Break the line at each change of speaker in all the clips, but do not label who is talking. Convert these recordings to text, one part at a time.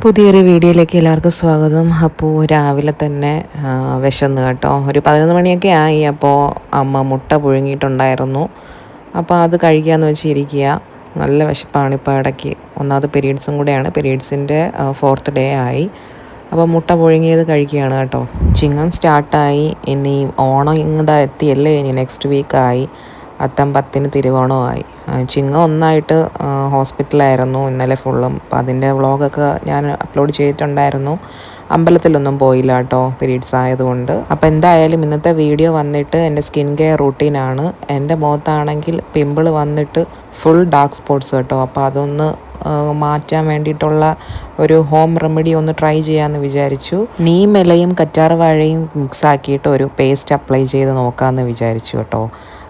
പുതിയൊരു വീഡിയോയിലേക്ക് എല്ലാവർക്കും സ്വാഗതം. അപ്പോൾ രാവിലെ തന്നെ വിശന്ന് കേട്ടോ, ഒരു 11 മണിയൊക്കെ ആയി. അപ്പോൾ അമ്മ മുട്ട പുഴുങ്ങിയിട്ടുണ്ടായിരുന്നു. അപ്പോൾ അത് കഴിക്കാമെന്ന് വെച്ചിരിക്കുക. നല്ല വിശപ്പാണ് ഇപ്പോൾ ഇടയ്ക്ക്. ഒന്നാമത് പീരീഡ്സും കൂടെയാണ്, പീരീഡ്സിൻ്റെ 4th ഡേ ആയി. അപ്പോൾ മുട്ട പുഴുങ്ങിയത് കഴിക്കുകയാണ് കേട്ടോ. ചിങ്ങം സ്റ്റാർട്ടായി, ഇനി ഓണം ഇങ്ങതാ എത്തിയല്ലേ, ഇനി നെക്സ്റ്റ് വീക്കായി. അത്തം 10-ന് തിരുവോണമായി. ചിങ്ങം ഒന്നായിട്ട് ഹോസ്പിറ്റലായിരുന്നു ഇന്നലെ ഫുള്ളും. അപ്പോൾ അതിൻ്റെ വ്ളോഗൊക്കെ ഞാൻ അപ്ലോഡ് ചെയ്തിട്ടുണ്ടായിരുന്നു. അമ്പലത്തിലൊന്നും പോയില്ല കേട്ടോ, പീരീഡ്സ് ആയതുകൊണ്ട്. അപ്പോൾ എന്തായാലും ഇന്നത്തെ വീഡിയോ വന്നിട്ട് എൻ്റെ സ്കിൻ കെയർ റൂട്ടീനാണ്. എൻ്റെ മുഖത്താണെങ്കിൽ പിമ്പിൾ വന്നിട്ട് ഫുൾ ഡാർക്ക് സ്പോട്ട്സ് കേട്ടോ. അപ്പോൾ അതൊന്ന് മാറ്റാൻ വേണ്ടിയിട്ടുള്ള ഒരു ഹോം റെമഡി ഒന്ന് ട്രൈ ചെയ്യാമെന്ന് വിചാരിച്ചു. നീം ഇലയും കറ്റാർ വാഴയും മിക്സാക്കിയിട്ട് ഒരു പേസ്റ്റ് അപ്ലൈ ചെയ്ത് നോക്കാമെന്ന് വിചാരിച്ചു കേട്ടോ.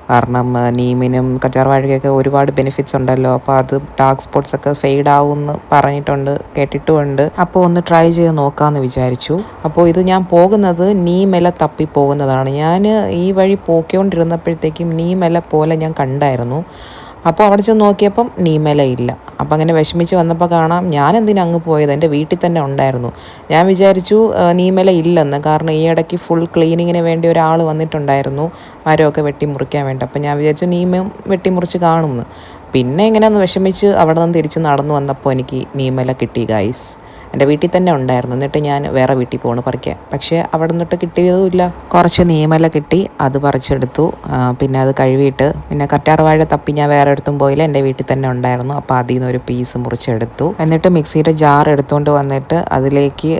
കാരണം നീമിനും കറ്റാർ വാഴയ്ക്കൊക്കെ ഒരുപാട് ബെനിഫിറ്റ്സ് ഉണ്ടല്ലോ. അപ്പോൾ അത് ഡാർക്ക് സ്പോട്ട്സ് ഒക്കെ ഫെയ്ഡ് ആവുമെന്ന് പറഞ്ഞിട്ടുണ്ട്, കേട്ടിട്ടുമുണ്ട്. അപ്പോൾ ഒന്ന് ട്രൈ ചെയ്ത് നോക്കാമെന്ന് വിചാരിച്ചു. അപ്പോൾ ഇത് ഞാൻ പോകുന്നത് നീമില തപ്പി പോകുന്നതാണ്. ഞാൻ ഈ വഴി പോയിക്കൊണ്ടിരുന്നപ്പോഴത്തേക്കും നീമില പോലെ ഞാൻ കണ്ടായിരുന്നു. അപ്പോൾ അവിടെ ചെന്ന് നോക്കിയപ്പം നീമില ഇല്ല. അപ്പം അങ്ങനെ വിഷമിച്ച് വന്നപ്പോൾ കാണാം ഞാൻ എന്തിനാ അങ്ങ് പോയത്, എൻ്റെ വീട്ടിൽ തന്നെ ഉണ്ടായിരുന്നു. ഞാൻ വിചാരിച്ചു നീമില ഇല്ലെന്ന്. കാരണം ഈ ഇടയ്ക്ക് ഫുൾ ക്ലീനിങ്ങിന് വേണ്ടി ഒരാൾ വന്നിട്ടുണ്ടായിരുന്നു, മരമൊക്കെ വെട്ടിമുറിക്കാൻ വേണ്ടി. അപ്പം ഞാൻ വിചാരിച്ചു നീമയും വെട്ടിമുറിച്ച് കാണുമെന്ന്. പിന്നെ ഇങ്ങനെയൊന്ന് വിഷമിച്ച് അവിടെ നിന്ന് തിരിച്ച് നടന്നു വന്നപ്പോൾ എനിക്ക് നീമില കിട്ടി ഗൈസ്. എൻ്റെ വീട്ടിൽ തന്നെ ഉണ്ടായിരുന്നു. എന്നിട്ട് ഞാൻ വേറെ വീട്ടിൽ പോകണം പറിക്കാൻ. പക്ഷേ അവിടെ നിന്നിട്ട് കിട്ടിയതുമില്ല. കുറച്ച് നീമല കിട്ടി, അത് പറിച്ചെടുത്തു. പിന്നെ അത് കഴുകിയിട്ട് പിന്നെ കറ്റാർ വാഴ തപ്പി ഞാൻ വേറെ ഇടത്തും പോയില്ല, എൻ്റെ വീട്ടിൽ തന്നെ ഉണ്ടായിരുന്നു. അപ്പോൾ അതിൽ നിന്ന് ഒരു പീസ് മുറിച്ചെടുത്തു. എന്നിട്ട് മിക്സിയുടെ ജാർ എടുത്തുകൊണ്ട് വന്നിട്ട് അതിലേക്ക്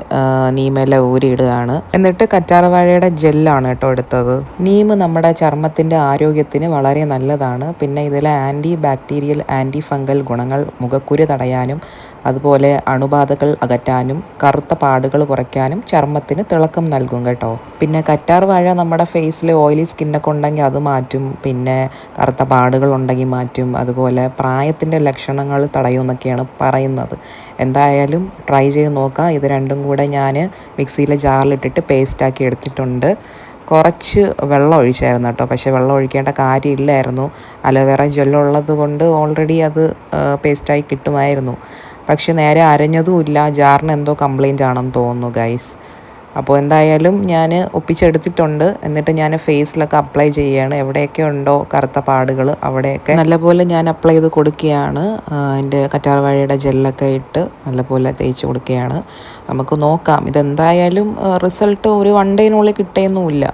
നീമല ഊരിയിടുകയാണ്. എന്നിട്ട് കറ്റാർ വാഴയുടെ ജെല്ലാണ് കേട്ടോ എടുത്തത്. നീം നമ്മുടെ ചർമ്മത്തിൻ്റെ ആരോഗ്യത്തിന് വളരെ നല്ലതാണ്. പിന്നെ ഇതിലെ ആൻറ്റി ബാക്ടീരിയൽ, ആൻറ്റി ഫംഗൽ ഗുണങ്ങൾ മുഖക്കുരു തടയാനും അതുപോലെ അണുബാധകൾ അകറ്റാനും കറുത്ത പാടുകൾ കുറയ്ക്കാനും ചർമ്മത്തിന് തിളക്കം നൽകും കേട്ടോ. പിന്നെ കറ്റാർ വാഴ നമ്മുടെ ഫേസിൽ ഓയിലി സ്കിന്നൊക്കെ ഉണ്ടെങ്കിൽ അത് മാറ്റും. പിന്നെ കറുത്ത പാടുകൾ ഉണ്ടെങ്കിൽ മാറ്റും. അതുപോലെ പ്രായത്തിൻ്റെ ലക്ഷണങ്ങൾ തടയും എന്നൊക്കെയാണ് പറയുന്നത്. എന്തായാലും ട്രൈ ചെയ്ത് നോക്കാം. ഇത് രണ്ടും കൂടെ ഞാൻ മിക്സിയിലെ ജാറിലിട്ടിട്ട് പേസ്റ്റാക്കി എടുത്തിട്ടുണ്ട്. കുറച്ച് വെള്ളം ഒഴിച്ചായിരുന്നു കേട്ടോ, പക്ഷേ വെള്ളം ഒഴിക്കേണ്ട കാര്യമില്ലായിരുന്നു. അലോവേറ ജെല്ലുള്ളത് കൊണ്ട് ഓൾറെഡി അത് പേസ്റ്റായി കിട്ടുമായിരുന്നു. പക്ഷെ നേരെ അരഞ്ഞതുമില്ല. ജാറിന് എന്തോ കംപ്ലൈൻ്റ് ആണെന്ന് തോന്നുന്നു ഗൈസ്. അപ്പോൾ എന്തായാലും ഞാൻ ഒപ്പിച്ചെടുത്തിട്ടുണ്ട്. എന്നിട്ട് ഞാൻ ഫേസിലൊക്കെ അപ്ലൈ ചെയ്യുകയാണ്. എവിടെയൊക്കെ ഉണ്ടോ കറുത്ത പാടുകൾ അവിടെയൊക്കെ നല്ലപോലെ ഞാൻ അപ്ലൈ ചെയ്ത് കൊടുക്കുകയാണ്. എൻ്റെ കറ്റാർ വാഴയുടെ ജെല്ലൊക്കെ ഇട്ട് നല്ലപോലെ തേച്ച് കൊടുക്കുകയാണ്. നമുക്ക് നോക്കാം. ഇതെന്തായാലും റിസൾട്ട് ഒരു 1 ഡേയ്ക്കുള്ളിൽ കിട്ടുകയൊന്നുമില്ല.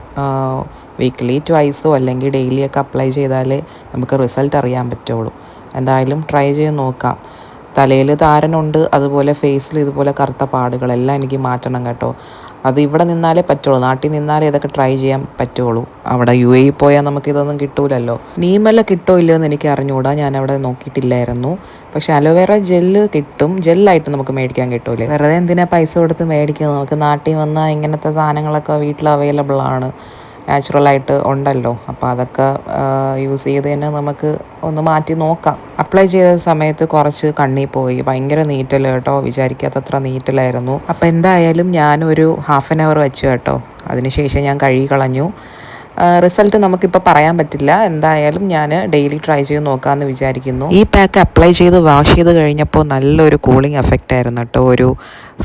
വീക്ക്ലി ട്വൈസോ അല്ലെങ്കിൽ ഡെയിലിയൊക്കെ അപ്ലൈ ചെയ്താലേ നമുക്ക് റിസൾട്ട് അറിയാൻ പറ്റുള്ളൂ. എന്തായാലും ട്രൈ ചെയ്ത് നോക്കാം. തലയിൽ താരനുണ്ട്, അതുപോലെ ഫേസിൽ ഇതുപോലെ കറുത്ത പാടുകളെല്ലാം എനിക്ക് മാറ്റണം കേട്ടോ. അത് ഇവിടെ നിന്നാലേ പറ്റുള്ളൂ, നാട്ടിൽ നിന്നാലേ ഇതൊക്കെ ട്രൈ ചെയ്യാൻ പറ്റുള്ളൂ. അവിടെ UAE പോയാൽ നമുക്കിതൊന്നും കിട്ടൂലല്ലോ. നീമല കിട്ടോ ഇല്ലയോ എന്ന് എനിക്ക് അറിഞ്ഞുകൂടാ, ഞാൻ അവിടെ നോക്കിയിട്ടില്ലായിരുന്നു. പക്ഷേ അലോവേറ ജെല്ല് കിട്ടും, ജെല്ലായിട്ട് നമുക്ക് മേടിക്കാൻ കിട്ടൂലേ. വെറുതെ എന്തിനാ പൈസ കൊടുത്ത് മേടിക്കുന്നത്, നമുക്ക് നാട്ടിൽ വന്നാൽ ഇങ്ങനത്തെ സാധനങ്ങളൊക്കെ വീട്ടിൽ അവൈലബിൾ ആണ്, നാച്ചുറലായിട്ട് ഉണ്ടല്ലോ. അപ്പോൾ അതൊക്കെ യൂസ് ചെയ്ത് തന്നെ നമുക്ക് ഒന്ന് മാറ്റി നോക്കാം. അപ്ലൈ ചെയ്ത സമയത്ത് കുറച്ച് കണ്ണിൽ പോയി, ഭയങ്കര നീറ്റൽ കേട്ടോ, വിചാരിക്കാത്തത്ര നീറ്റലായിരുന്നു. അപ്പോൾ എന്തായാലും ഞാനൊരു 1/2 hour വെച്ചു കേട്ടോ. അതിനുശേഷം ഞാൻ കഴുകി കളഞ്ഞു. റിസൾട്ട് നമുക്കിപ്പോൾ പറയാൻ പറ്റില്ല. എന്തായാലും ഞാൻ ഡെയിലി ട്രൈ ചെയ്ത് നോക്കാമെന്ന് വിചാരിക്കുന്നു. ഈ പാക്ക് അപ്ലൈ ചെയ്ത് വാഷ് ചെയ്ത് കഴിഞ്ഞപ്പോൾ നല്ലൊരു കൂളിംഗ് എഫക്റ്റ് ആയിരുന്നു കേട്ടോ. ഒരു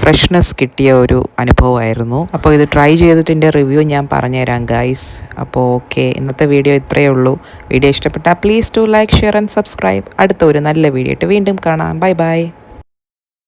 ഫ്രഷ്നെസ് കിട്ടിയ ഒരു അനുഭവമായിരുന്നു. അപ്പോൾ ഇത് ട്രൈ ചെയ്തിട്ട് റിവ്യൂ ഞാൻ പറഞ്ഞുതരാം ഗൈസ്. അപ്പോൾ ഓക്കെ, ഇന്നത്തെ വീഡിയോ ഇത്രയേ ഉള്ളൂ. വീഡിയോ ഇഷ്ടപ്പെട്ടാൽ please do like, share and subscribe. അടുത്ത ഒരു നല്ല വീഡിയോ ആയിട്ട് വീണ്ടും കാണാം. Bye by.